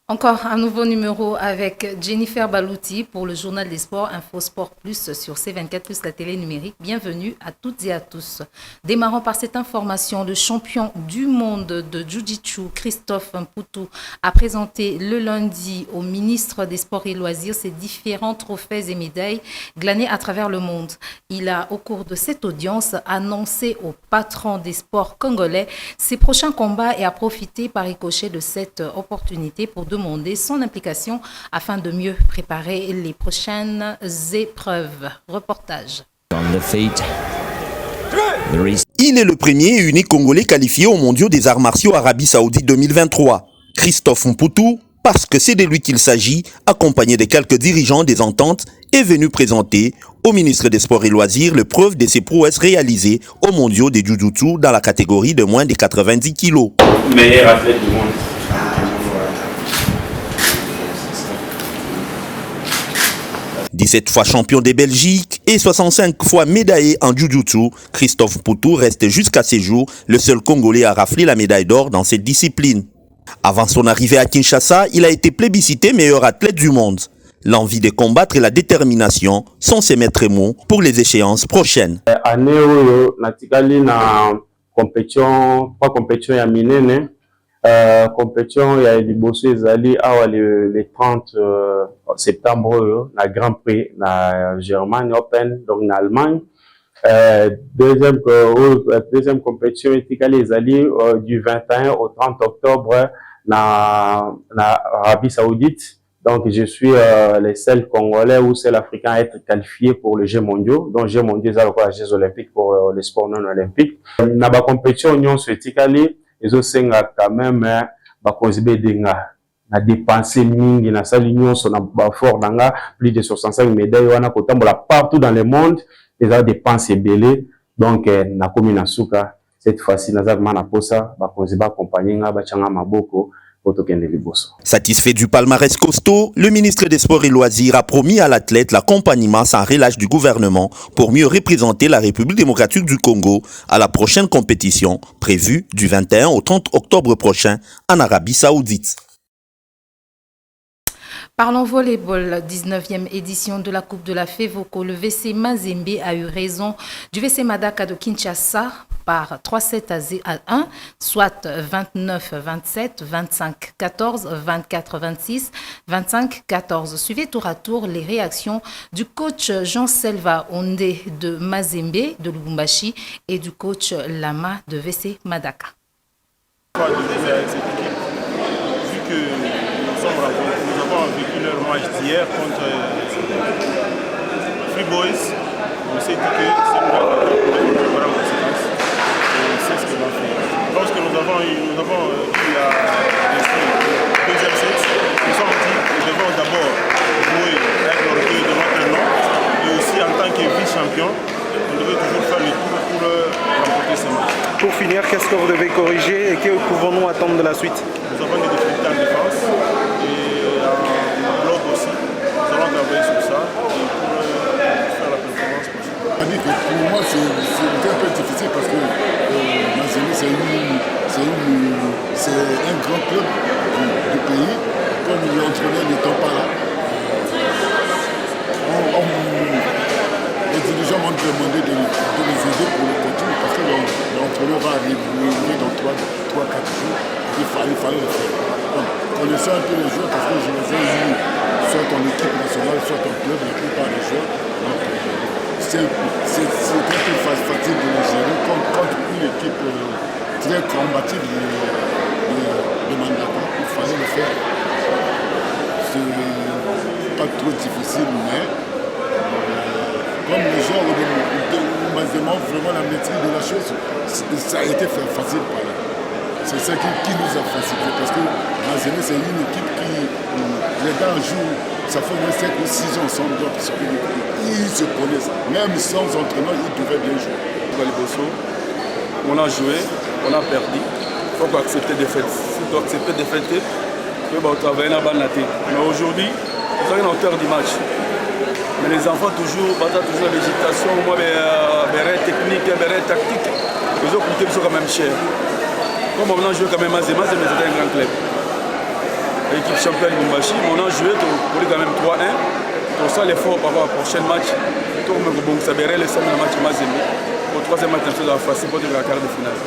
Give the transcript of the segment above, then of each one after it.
Encore un nouveau numéro avec Jennifer Balouti pour le journal des sports InfoSport Plus sur C24 Plus, la télé numérique. Bienvenue à toutes et à tous. Démarrons par cette information. Le champion du monde de Jiu-Jitsu, Christophe Mputu, a présenté le lundi au ministre des Sports et Loisirs ses différents trophées et médailles glanés à travers le monde. Il a, au cours de cette audience, annoncé au patron des sports congolais ses prochains combats et a profité par ricochet de cette opportunité pour demander son implication afin de mieux préparer les prochaines épreuves. Reportage. Il est le premier et unique Congolais qualifié aux mondiaux des arts martiaux Arabie Saoudite 2023. Christophe Mputu, parce que c'est de lui qu'il s'agit, accompagné de quelques dirigeants des ententes, est venu présenter au ministre des Sports et Loisirs le preuve de ses prouesses réalisées aux mondiaux des Jiu-Jitsu dans la catégorie de moins de 90 kilos. Meilleur athlète du monde. 17 fois champion de Belgique et 65 fois médaillé en Jiu-Jitsu, Christophe Mputu reste jusqu'à ces jours le seul Congolais à rafler la médaille d'or dans cette discipline. Avant son arrivée à Kinshasa, il a été plébiscité meilleur athlète du monde. L'envie de combattre et la détermination sont ses maîtres mots pour les échéances prochaines. Année natikali na compétition, pas compétition ya minene, compétition ya liboso ezali awa le 30 septembre na Grand Prix na Germany Open donc na Allemagne. Deuxième compétition etikali ezali du 21 au 30 octobre na Arabie Saoudite. Donc, je suis le seul Congolais ou seul Africain à être qualifié pour les Jeux mondiaux. Donc, Jeux mondiaux, c'est les Jeux olympiques pour les sports non olympiques. Na ba compétition union sur etikali, ezo senga quand même ba konzibe denga na dépenser mingi na sali nyonso na ba fort nanga plus de 65 médailles wana kotambola partout dans le monde, les a dépensé belé. Donc, na komi na suka cette fois-ci na za na posa ba konzibe accompagner nga ba changa maboko. Satisfait du palmarès costaud, le ministre des Sports et Loisirs a promis à l'athlète l'accompagnement sans relâche du gouvernement pour mieux représenter la République démocratique du Congo à la prochaine compétition prévue du 21 au 30 octobre prochain en Arabie Saoudite. Parlons volleyball, 19e édition de la Coupe de la FEVOCO. Le VC Mazembe a eu raison du VC Madaka de Kinshasa par 3-7 à 1, soit 29-27, 25-14, 24-26, 25-14. Suivez tour à tour les réactions du coach Jean-Selva Ondé de Mazembe de Lubumbashi et du coach Lama de VC Madaka. Nous avons vécu leur match d'hier contre Free Boys. On s'est dit que c'est une bonne conséquence. Et c'est ce que l'on fait. Lorsque nous avons eu la deuxième set, nous sommes dit que nous devons d'abord jouer avec l'orgueil de notre nom. Et aussi en tant que vice-champion, on devait toujours faire le tour pour remporter ce match. Pour finir, qu'est-ce que vous devez corriger et que pouvons-nous attendre de la suite? Nous avons des difficultés en défense. Sur ça et pour faire la performance possible. Pour moi, c'est un peu difficile parce que Mazembe, c'est un grand club du pays. Comme l'entraîneur n'étant pas là, les dirigeants m'ont demandé de les aider pour le continuer parce que l'entraîneur va arriver dans 3-4 jours. Il fallait le faire. Donc, connaissant un peu les joueurs parce que je les ai eus soit en équipe nationale, soit en club, la plupart des joueurs. C'est un peu facile de les gérer contre une équipe très combative de Mandaka. Il fallait le faire. C'est pas trop difficile, mais comme les gens ont vraiment la maîtrise de la chose, ça a été facile par là. C'est ça qui nous a facilité parce que Mazembe, c'est une équipe qui, les gars jouent, ça fait 7 ou 6 ans ensemble, donc ils se connaissent. Même sans entraînement, ils devaient bien jouer. On a joué, on a perdu. Il faut accepter des fêtes. Il faut accepter des fêtes. Il faut travailler dans la tête. Mais aujourd'hui, nous avons une hauteur du match. Mais les enfants, toujours l'agitation, des règles techniques, des règles tactiques. Les autres sont quand même chers. Comme on a joué quand même à Zema, c'est un grand club. l'équipe championne Lumbashi. On a joué pour quand même 3-1. Pour ça, l'effort par rapport au prochain match. Pour me ça verrait le samedi match Mazembe. Pour le troisième match, on va faire pour la quart de finale.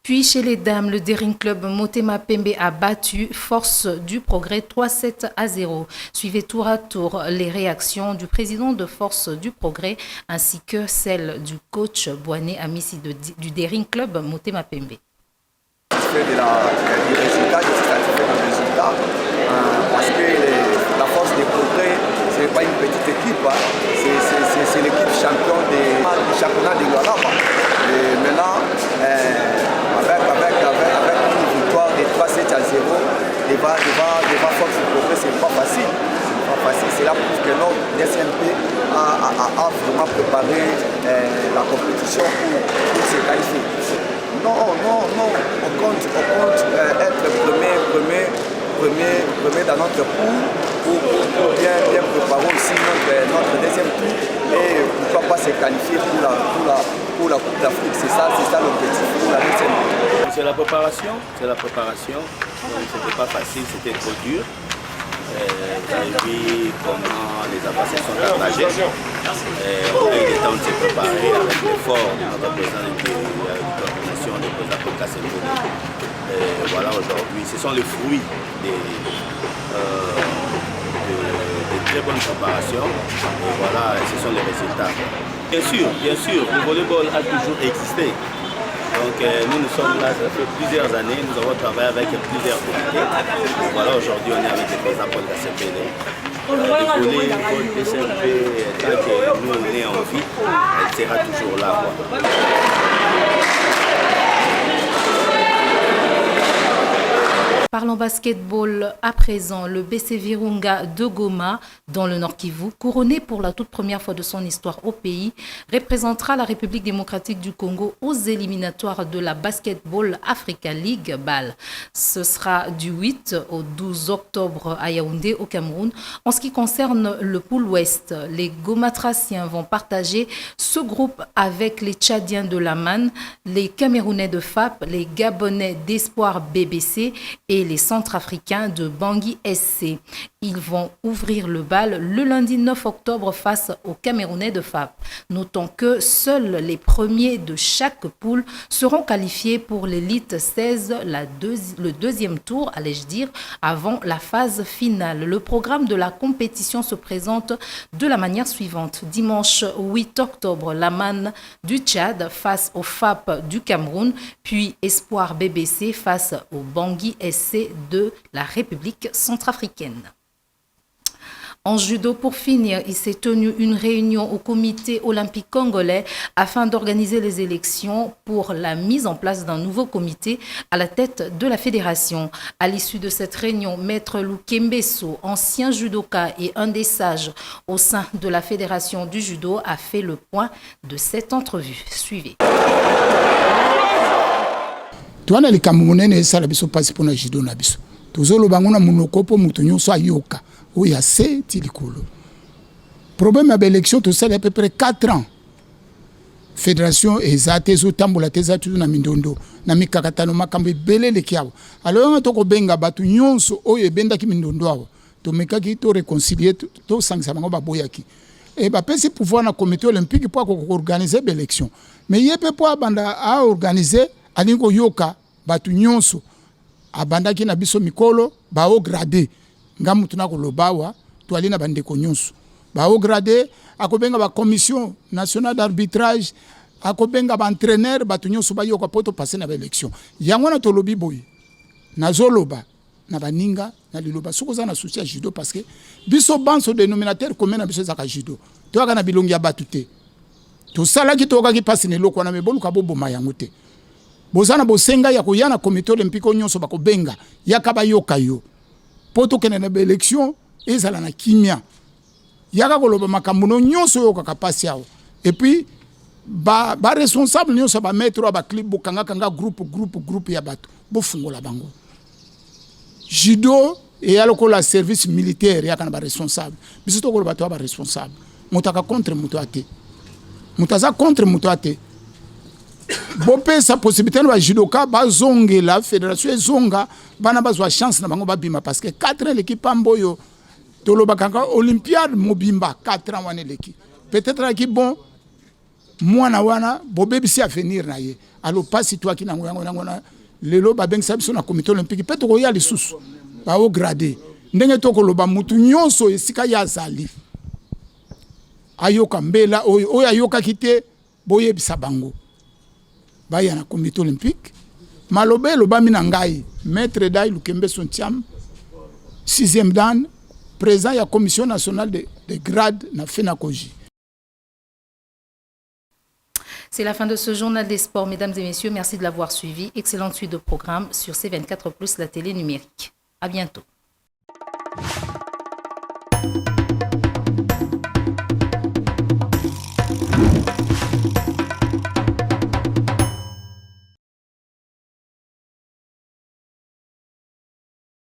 Puis chez les dames, le Daring Club Motema Pembe a battu Force du Progrès 3-7-0. Suivez tour à tour les réactions du président de Force du Progrès ainsi que celles du coach Boané Amissi du Daring Club Motema Pembe. Du résultat, je suis satisfait du résultat parce que la Force du Progrès, ce n'est pas une petite équipe, hein. C'est l'équipe champion du championnat de Lualaba. Et maintenant, avec une victoire de 3-7-0, devant Force du Progrès, ce n'est pas facile. C'est là pour que notre DSMP a vraiment préparé la compétition pour se qualifier. Non, on compte être premier dans notre poule pour bien préparer aussi notre deuxième tour et pourquoi pas se qualifier pour la Coupe d'Afrique. C'est ça l'objectif pour la deuxième tour. C'est la préparation. C'était pas facile, c'était trop dur. Vous avez vu comment les avancées sont partagées. On a eu le temps de se préparer avec l'effort de notre président de coordination, le président Paul Kassemboni. Voilà, aujourd'hui, ce sont les fruits de très bonnes préparations. Et voilà, ce sont les résultats. Bien sûr, le volleyball a toujours existé. Donc nous sommes là, ça fait plusieurs années, nous avons travaillé avec plusieurs comités. Voilà, aujourd'hui on est avec le président Paul Kassemboni. Le volleyball DSMP, tant que nous on est en vie, elle sera toujours là. Parlons basketball à présent. Le BC Virunga de Goma, dans le Nord Kivu, couronné pour la toute première fois de son histoire au pays, représentera la République démocratique du Congo aux éliminatoires de la Basketball Africa League BAL. Ce sera du 8 au 12 octobre à Yaoundé, au Cameroun. En ce qui concerne le pool Ouest, les Gomatraciens vont partager ce groupe avec les Tchadiens de Laman, les Camerounais de FAP, les Gabonais d'Espoir BBC et les Centrafricains de Bangui SC. Ils vont ouvrir le bal le lundi 9 octobre face aux Camerounais de FAP. Notons que seuls les premiers de chaque poule seront qualifiés pour l'élite 16, le deuxième tour, allais-je dire, avant la phase finale. Le programme de la compétition se présente de la manière suivante. Dimanche 8 octobre, Laman du Tchad face au FAP du Cameroun, puis Espoir BBC face au Bangui SC de la République centrafricaine. En judo, pour finir, il s'est tenu une réunion au comité olympique congolais afin d'organiser les élections pour la mise en place d'un nouveau comité à la tête de la fédération. À l'issue de cette réunion, Maître Lukembeso, ancien judoka et un des sages au sein de la fédération du judo, a fait le point de cette entrevue. Suivez. Tuana likambo monene esala biso pasi pona judo na biso tozoloba ngona monoko po mutu nyonso ayoka oya se ti likolo problème ya élection tosala à peu près 4 ans fédération ezate ezotambola te eza toujours na mindondo na mikakatano makambo ebele leki awa alors tokobenga bato nyonso oyo ebendaki mindondo awa tomekaki to réconcilier tosangisa bango baboyaki et bapesi pouvoir na comité olympique po akoorganize baélection mais ye mpe po abanda aorganize alingo yoka batu nyonso abandaki na biso mikolo ba au gradé ngamu tunako lobawa to alina bandeko nyonso ba au gradé akobenga ba commission nationale d'arbitrage akobenga ba entraîneur batu nyonso ba yoka poto passer na ba élection yango na to lobi boy nazoloba na baninga na liloba sokoza na souci ya judo parce que biso banso dénominateur commun na biso zaka judo to aka na bilongi ya batu te to sala ki to ka ki passe ne lokwa na mebolu ka boboma yango te bozana bosenga ya koyana comité olympique nyonso bakobenga yakaba yoka yo poto kene na élection ezala na kimia yaka koloba makambo nyonso oyo kaka pasi awo et puis ba responsable nyonso ba mettre ba clip bokanga kanga groupe ya bato bofungola bango judo et la service militaire yaka na ba responsable biso to koloba to ba responsable mutaka contre muto ate mutaza contre muto ate bopesa possibilité na judoka bazongela fédération ezonga bana bazwa chance na bango babima parce que 4 ans l'équipe amboyo toloba kanga olympiade mobimba 4 ans wana l'équipe peut-être qui bon mwana wana bobebisi avenir na ye alo pasi toi ki nango yango na lelo babengisa biso na comité olympique peut to ya lisusu ba au gradé ndenge to koloba mutu nyonso esika ya zali ayoka mbela oyo ayoka kite boyebisa bango baya na comité olympique malobelo bami na ngai maître Dai Lukembe Sontiam 6e dan président ya commission nationale de grade na FENACOJI. C'est la fin de ce journal des sports, mesdames et messieurs. Merci de l'avoir suivi. Excellente suite de programme sur C24+, la télé numérique. À bientôt.